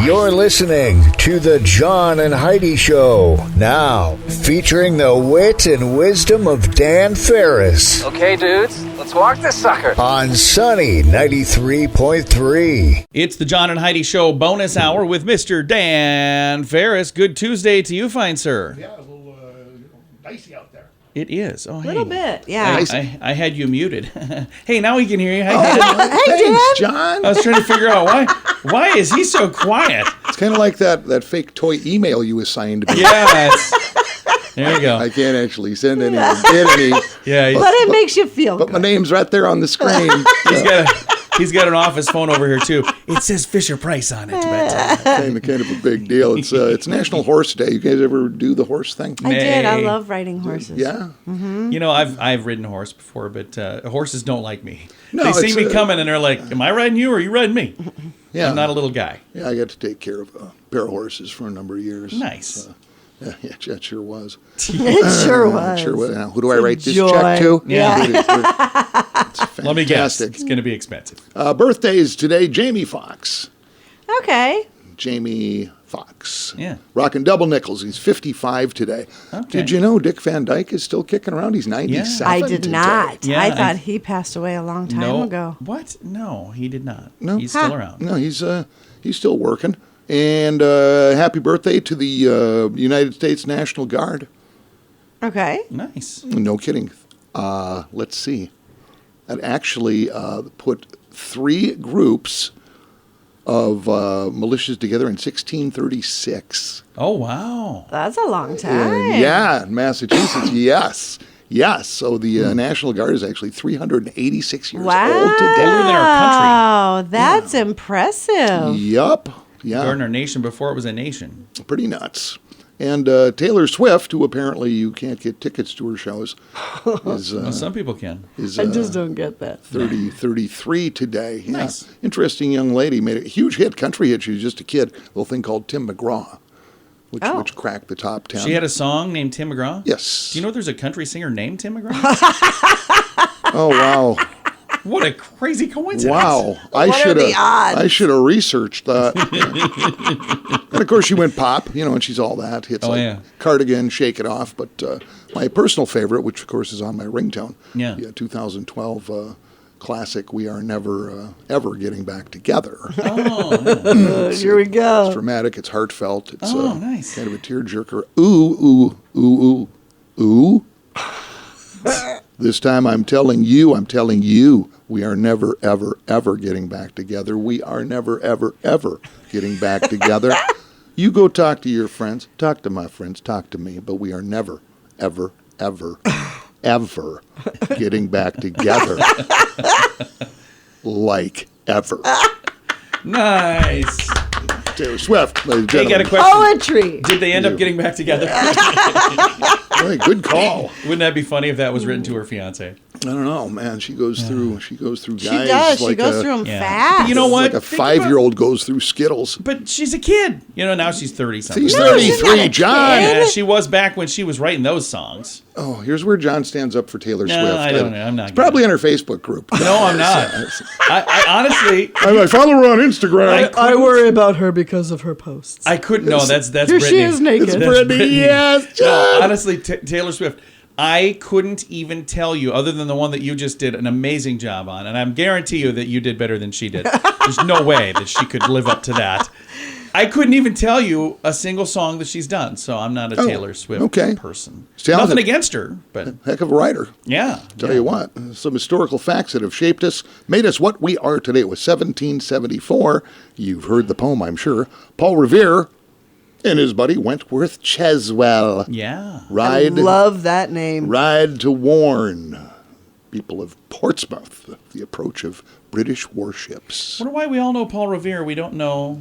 You're listening to the John and Heidi Show, now featuring the wit and wisdom of Dan Ferris. Okay, dudes, let's walk this sucker. On Sunny 93.3. It's the John and Heidi Show bonus hour with Mr. Dan Ferris. Good Tuesday to you, fine sir. Yeah, a little dicey out there. It is. Oh, A little bit, yeah. I had you muted. Hey, now we can hear you. Hi, Dan. Thanks, John. I was trying to figure out why is he so quiet? It's kind of like that fake toy email you assigned me. Yeah, there you go. I can't actually send any or get any. Yeah, But it makes you feel But good. my name's right there on the screen. he's got an office phone over here too. It says Fisher Price on it. But, kind of a big deal. It's National Horse Day. You guys ever do the horse thing? I did. I Nay. love riding horses. Yeah. you know, I've ridden a horse before, but horses don't like me. No, they see it's, me coming and they're like, "Am I riding you or are you riding me?" Yeah. I'm not a little guy. Yeah, I got to take care of a pair of horses for a number of years. Nice. Yeah, it sure was. It sure was. Sure was. Now, who do I write this joy. check to? Yeah. It's fantastic. Let me guess. It's going to be expensive. Birthdays today, Jamie Foxx. Okay. Jamie Foxx. Yeah. Rocking double nickels. He's 55 today. Okay. Did you know Dick Van Dyke is still kicking around? He's 97 I did today. not. Yeah, I thought he passed away a long time ago. What? No, he did not. No? He's still around. No, he's still working. And happy birthday to the United States National Guard. Okay. Nice. No kidding. Let's see. That actually put 3 groups of militias together in 1636. Oh, wow. That's a long time. Yeah, in Massachusetts, yes. Yes, so the National Guard is actually 386 years Wow. old today. Older than our country. Wow, that's impressive. Yup. Yeah, Guarding our nation before it was a nation. pretty nuts. And Taylor Swift, who apparently you can't get tickets to her shows, is, Well, some people can. is I just don't get that. 33 today. Yeah. Nice. Interesting young lady. Made a huge hit, country hit. She was just a kid. A little thing called Tim McGraw, which cracked the top 10. She had a song named Tim McGraw? Yes. Do you know there's a country singer named Tim McGraw? Oh, wow. What a crazy coincidence. Wow. What are the odds? I should have researched that. And of course she went pop, and she's all that. Hits like yeah. Cardigan, Shake It Off. But my personal favorite, which of course is on my ringtone, Yeah. 2012 classic, We Are Never Ever Getting Back Together. Oh, It's Here we go. dramatic, it's heartfelt, it's nice. kind of a tearjerker. Ooh, ooh, ooh, ooh, ooh. This time I'm telling you, we are never, ever, ever getting back together. We are never, ever, ever getting back together. You go talk to your friends, talk to my friends, talk to me, but we are never, ever, ever, ever getting back together. Like ever. nice. Taylor Swift, ladies and Hey, got a gentlemen. question. Poetry. Did they end up getting back together? Hey, good call. Wouldn't that be funny if that was written to her fiance? I don't know, man. She goes through guys. She does. She like goes a, through them Yeah. fast. You know what? Like a Think about- 5-year-old goes through Skittles. But she's a kid. Now she's 30-something. He's No, she's not 33, a John. kid. Yeah, she was back when she was writing those songs. Oh, here's where John stands up for Taylor No, Swift. I don't know. I'm not It's gonna. probably in her Facebook group. No, I'm not. I honestly, I follow her on Instagram. I worry about her because of her posts. I couldn't. No, that's Here Britney. she is naked. That's Britney, yes, John. No, honestly, Taylor Swift. I couldn't even tell you, other than the one that you just did an amazing job on, and I guarantee you that you did better than she did. There's no way that she could live up to that. I couldn't even tell you a single song that she's done, so I'm not a Taylor Swift person. Talented. Nothing against her, but Heck of a writer. yeah. Tell you what, some historical facts that have shaped us, made us what we are today. It was 1774. You've heard the poem, I'm sure. Paul Revere and his buddy Wentworth Cheswell. Yeah. I love that name. Ride to warn people of Portsmouth of the approach of British warships. I wonder why we all know Paul Revere. We don't know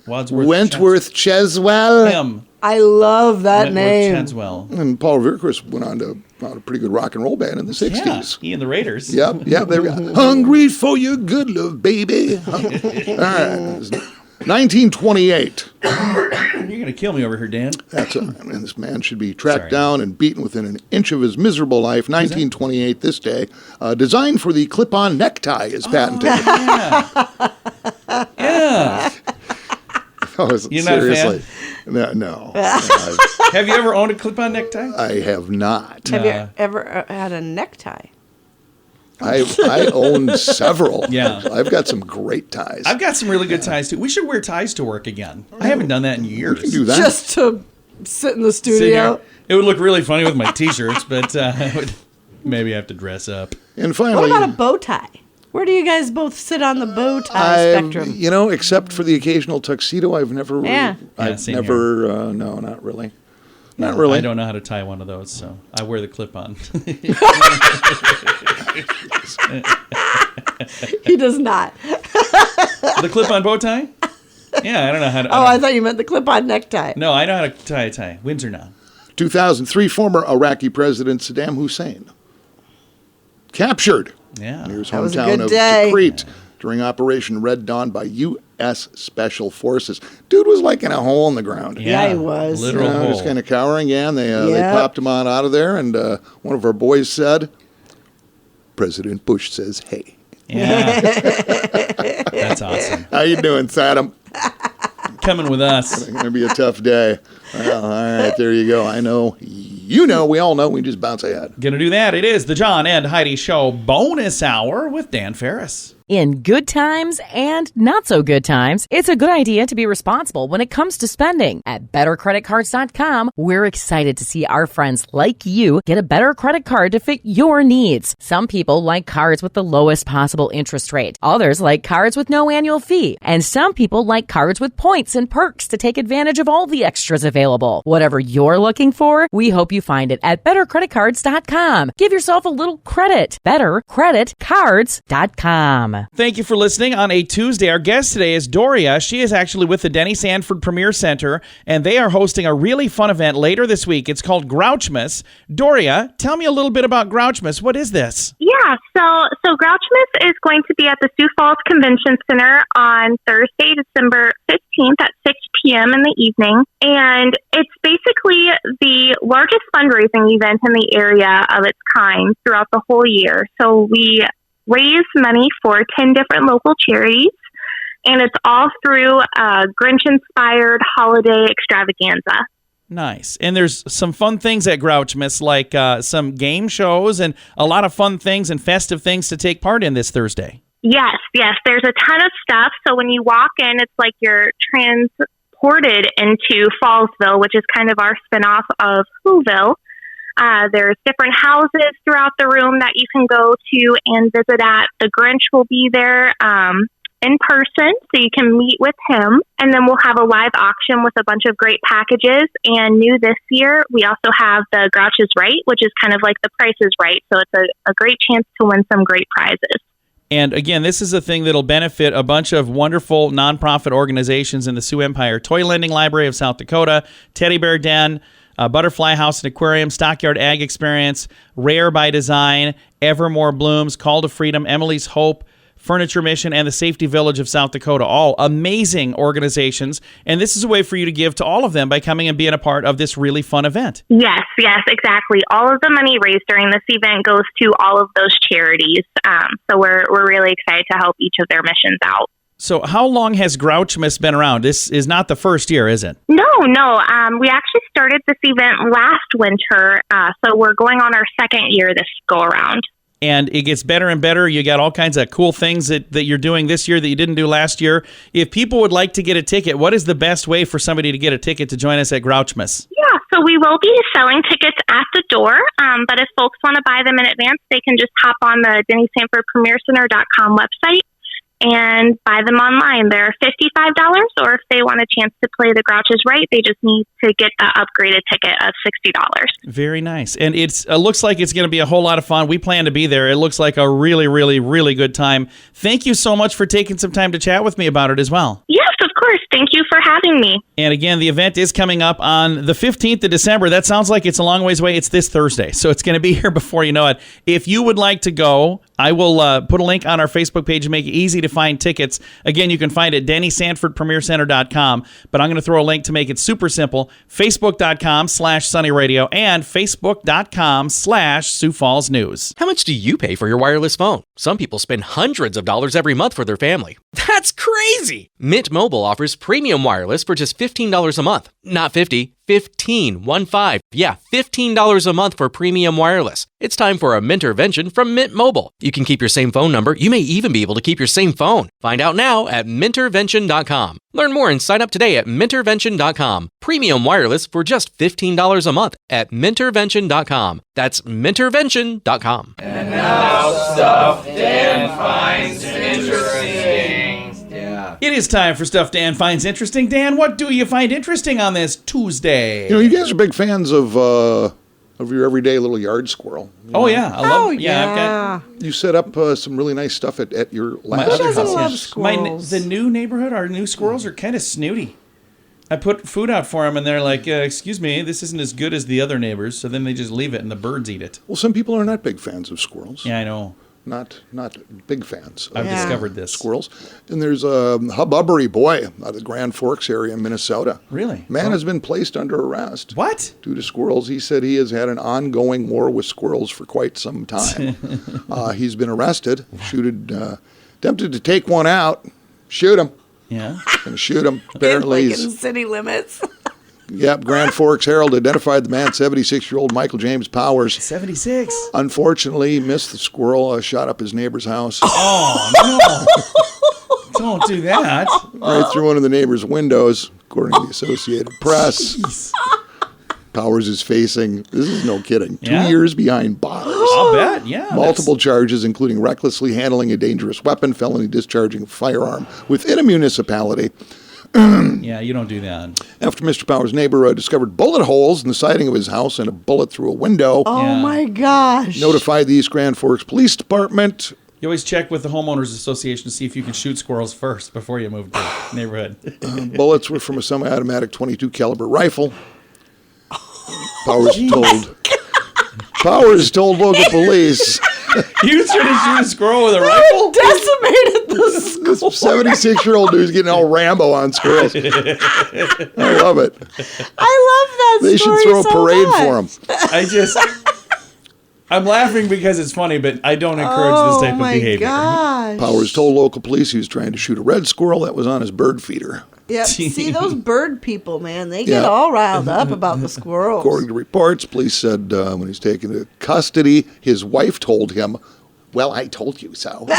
Wadsworth. Wentworth Cheswell. Him. I love that Wentworth name. Cheswell. And Paul Revere, of course, went on to found a pretty good rock and roll band in the 60s. Yeah, he and the Raiders. Yep, there we go. Hungry for your good love, baby. All right. 1928. You're going to kill me over here, Dan. And this man should be tracked down and beaten within an inch of his miserable life. 1928, this day. Designed for the clip-on necktie is patented. Yeah. Yeah. Oh, You're not a fan? Seriously. No. Have you ever owned a clip-on necktie? I have not. Have you ever had a necktie? I own several. Yeah. I've got some great ties. I've got some really good ties, too. We should wear ties to work again. I haven't done that in years. We can do that. Just to sit in the Sit here. studio. It would look really funny with my T-shirts, but I would maybe have to dress up. And finally, What about a bow tie? Where do you guys both sit on the bow tie spectrum? you know, except for the occasional tuxedo, I've never. Yeah. I've same never. No, not really. Not really. I don't know how to tie one of those, so I wear the clip-on. He does not. The clip-on bow tie? Yeah, I don't know how to. I thought you meant the clip-on necktie. No, I know how to tie a tie. Windsor now. 2003, former Iraqi President Saddam Hussein captured Yeah. near his That was a hometown good of day. Tikrit during Operation Red Dawn by U.S. Special Forces. Dude was like in a hole in the ground. Yeah, he was. Literal hole. Just kind of cowering. Yeah, and they Yep. popped him on out of there. And one of our boys said, President Bush says, hey. Yeah. That's awesome. How you doing, Saddam? Coming with us. It's going to be a tough day. Well, all right, there you go. I know. You know. We all know. We just bounce ahead. Gonna do that. It is the John and Heidi Show bonus hour with Dan Ferris. In good times and not so good times, it's a good idea to be responsible when it comes to spending. At BetterCreditCards.com, we're excited to see our friends like you get a better credit card to fit your needs. Some people like cards with the lowest possible interest rate. Others like cards with no annual fee. And some people like cards with points and perks to take advantage of all the extras available. Whatever you're looking for, we hope you find it at BetterCreditCards.com. Give yourself a little credit. BetterCreditCards.com. Thank you for listening on a Tuesday. Our guest today is Doria. She is actually with the Denny Sanford Premier Center, and they are hosting a really fun event later this week. It's called Grouchmas. Doria, tell me a little bit about Grouchmas. What is this? Yeah, so Grouchmas is going to be at the Sioux Falls Convention Center on Thursday, December 15th at 6 p.m. in the evening. And it's basically the largest fundraising event in the area of its kind throughout the whole year. So we raise money for 10 different local charities, and it's all through a Grinch-inspired holiday extravaganza. Nice. And there's some fun things at Grouchmas, like some game shows and a lot of fun things and festive things to take part in this Thursday. Yes. There's a ton of stuff. So when you walk in, it's like you're transported into Fallsville, which is kind of our spinoff of Whoville. There's different houses throughout the room that you can go to and visit at. The Grinch will be there in person, so you can meet with him. And then we'll have a live auction with a bunch of great packages. And new this year, we also have the Grouch is Right, which is kind of like the Price is Right. So it's a great chance to win some great prizes. And again, this is a thing that'll benefit a bunch of wonderful nonprofit organizations in the Sioux Empire. Toy Lending Library of South Dakota, Teddy Bear Den, Butterfly House and Aquarium, Stockyard Ag Experience, Rare by Design, Evermore Blooms, Call to Freedom, Emily's Hope, Furniture Mission, and the Safety Village of South Dakota. All amazing organizations. And this is a way for you to give to all of them by coming and being a part of this really fun event. Yes, exactly. All of the money raised during this event goes to all of those charities. So we're really excited to help each of their missions out. So how long has Grouchmas been around? This is not the first year, is it? No. We actually started this event last winter, so we're going on our second year this go-around. And it gets better and better. You got all kinds of cool things that you're doing this year that you didn't do last year. If people would like to get a ticket, what is the best way for somebody to get a ticket to join us at Grouchmas? Yeah, so we will be selling tickets at the door, but if folks want to buy them in advance, they can just hop on the DennySanfordPremierCenter.com website and buy them online. They're $55, or if they want a chance to play the Grouch is Right, they just need to get the upgraded ticket of $60. Very nice. And it looks like it's going to be a whole lot of fun. We plan to be there. It looks like a really, really, really good time. Thank you so much for taking some time to chat with me about it as well. Yes, of course. Thank you for having me. And again, the event is coming up on the 15th of December. That sounds like it's a long ways away. It's this Thursday, so it's going to be here before you know it. If you would like to go, I will put a link on our Facebook page and make it easy to to find tickets. Again, you can find it at DannySanfordPremierCenter.com, but I'm going to throw a link to make it super simple. Facebook.com/SunnyRadio and Facebook.com/Sioux Falls News. How much do you pay for your wireless phone? Some people spend hundreds of dollars every month for their family. That's crazy! Mint Mobile offers premium wireless for just $15 a month. Not 50, 15, 1-5. Yeah, $15 a month for premium wireless. It's time for a Mintervention from Mint Mobile. You can keep your same phone number. You may even be able to keep your same phone. Find out now at Mintervention.com. Learn more and sign up today at Mintervention.com. Premium wireless for just $15 a month at Mintervention.com. That's Mintervention.com. And now stuff Dan finds interesting. It is time for Stuff Dan Finds Interesting. Dan, what do you find interesting on this Tuesday? You guys are big fans of your everyday little yard squirrel. Oh, yeah. I love it. Yeah. You set up some really nice stuff at your last other house. doesn't love squirrels? The new neighborhood, our new squirrels are kind of snooty. I put food out for them, and they're like, excuse me, this isn't as good as the other neighbors. So then they just leave it, and the birds eat it. Well, some people are not big fans of squirrels. Yeah, I know. Not big fans. I've discovered this. Squirrels. And there's a Hubbubbery boy out of the Grand Forks area in Minnesota. Really? Man has been placed under arrest. What? Due to squirrels. He said he has had an ongoing war with squirrels for quite some time. He's been arrested, attempted to take one out, shoot him. Yeah. Going to shoot him. Apparently in he's... city limits. Yep, Grand Forks Herald identified the man, 76-year-old Michael James Powers. 76. Unfortunately, he missed the squirrel, shot up his neighbor's house. Oh, no. Don't do that. Right through one of the neighbor's windows, according to the Associated Press. Jeez. Powers is facing, this is no kidding, 2 Yeah? years behind bars. I'll bet, yeah. Multiple charges, including recklessly handling a dangerous weapon, felony discharging a firearm within a municipality. Yeah, you don't do that. After Mr. Powers' neighbor discovered bullet holes in the siding of his house and a bullet through a window, Oh my gosh. notified the East Grand Forks Police Department. You always check with the homeowners association to see if you can shoot squirrels first before you move to the neighborhood. Bullets were from a semi-automatic .22 caliber rifle. Powers told local police. You was trying to shoot a squirrel with a rifle? Decimated the school. This 76-year-old dude's getting all Rambo on squirrels. I love it. I love that They should story throw a so parade much. for him. I'm laughing because it's funny, but I don't encourage this type of behavior. Oh my gosh. Powers told local police he was trying to shoot a red squirrel that was on his bird feeder. Yep. See those bird people, man. They get Yeah. all riled up about the squirrels. According to reports, police said when he was taken into custody, his wife told him, "Well, I told you so." Yeah,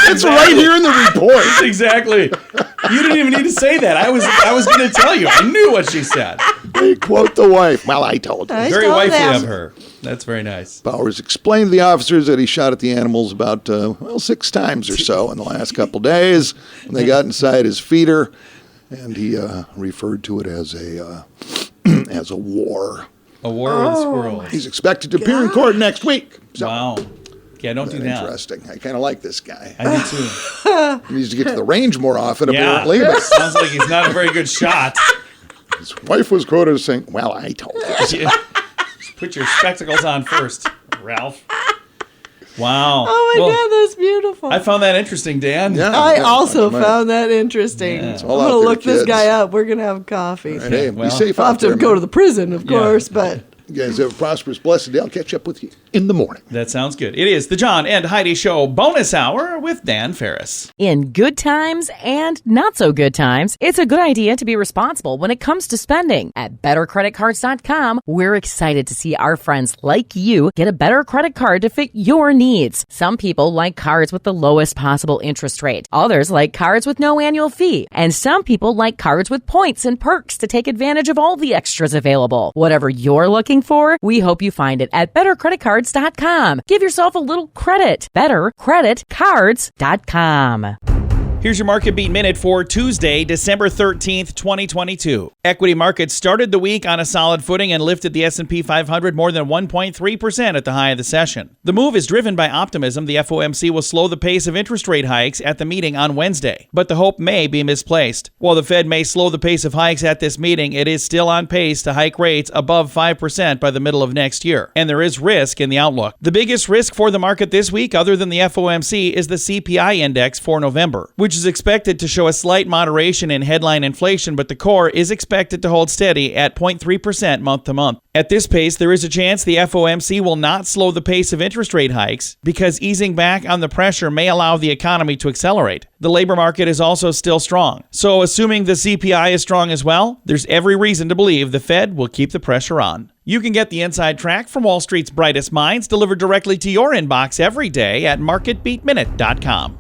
It's right here in the report. Exactly. You didn't even need to say that. I was going to tell you. I knew what she said. They quote the wife. "Well, I told you." Very told wifely them. of her. That's very nice. Powers explained to the officers that he shot at the animals about 6 times or so in the last couple days when they got inside his feeder, and he referred to it as a as a war. A war with squirrels. He's expected to appear in court next week. So, Wow. Yeah, don't do that. interesting. I kind of like this guy. I do too. He needs to get to the range more often, Yeah. apparently. But Sounds like he's not a very good shot. his wife was quoted as saying, "Well, I told you." Put your spectacles on first, Ralph. Wow. Oh my Well, God, that's beautiful. I found that interesting, Dan. Yeah. I also Right. found that interesting. Yeah. It's I'm all out going to there, look this kids. guy up. We're going to have coffee. Right, hey, well, be safe I'll out have to there, go man. to the prison, of Yeah. course, but You guys have a prosperous, blessed day. I'll catch up with you in the morning. That sounds good. It is the John and Heidi Show bonus hour with Dan Ferris. In good times and not so good times, it's a good idea to be responsible when it comes to spending. At BetterCreditCards.com, we're excited to see our friends like you get a better credit card to fit your needs. Some people like cards with the lowest possible interest rate. Others like cards with no annual fee. And some people like cards with points and perks to take advantage of all the extras available. Whatever you're looking for, we hope you find it at BetterCreditCards.com. Give yourself a little credit. BetterCreditCards.com. Here's your Market Beat Minute for Tuesday, December 13th, 2022. Equity markets started the week on a solid footing and lifted the S&P 500 more than 1.3% at the high of the session. The move is driven by optimism the FOMC will slow the pace of interest rate hikes at the meeting on Wednesday, but the hope may be misplaced. While the Fed may slow the pace of hikes at this meeting, it is still on pace to hike rates above 5% by the middle of next year, and there is risk in the outlook. The biggest risk for the market this week, other than the FOMC, is the CPI index for November, which is expected to show a slight moderation in headline inflation, but the core is expected to hold steady at 0.3% month to month. At this pace, there is a chance the FOMC will not slow the pace of interest rate hikes because easing back on the pressure may allow the economy to accelerate. The labor market is also still strong. So assuming the CPI is strong as well, there's every reason to believe the Fed will keep the pressure on. You can get the inside track from Wall Street's brightest minds delivered directly to your inbox every day at marketbeatminute.com.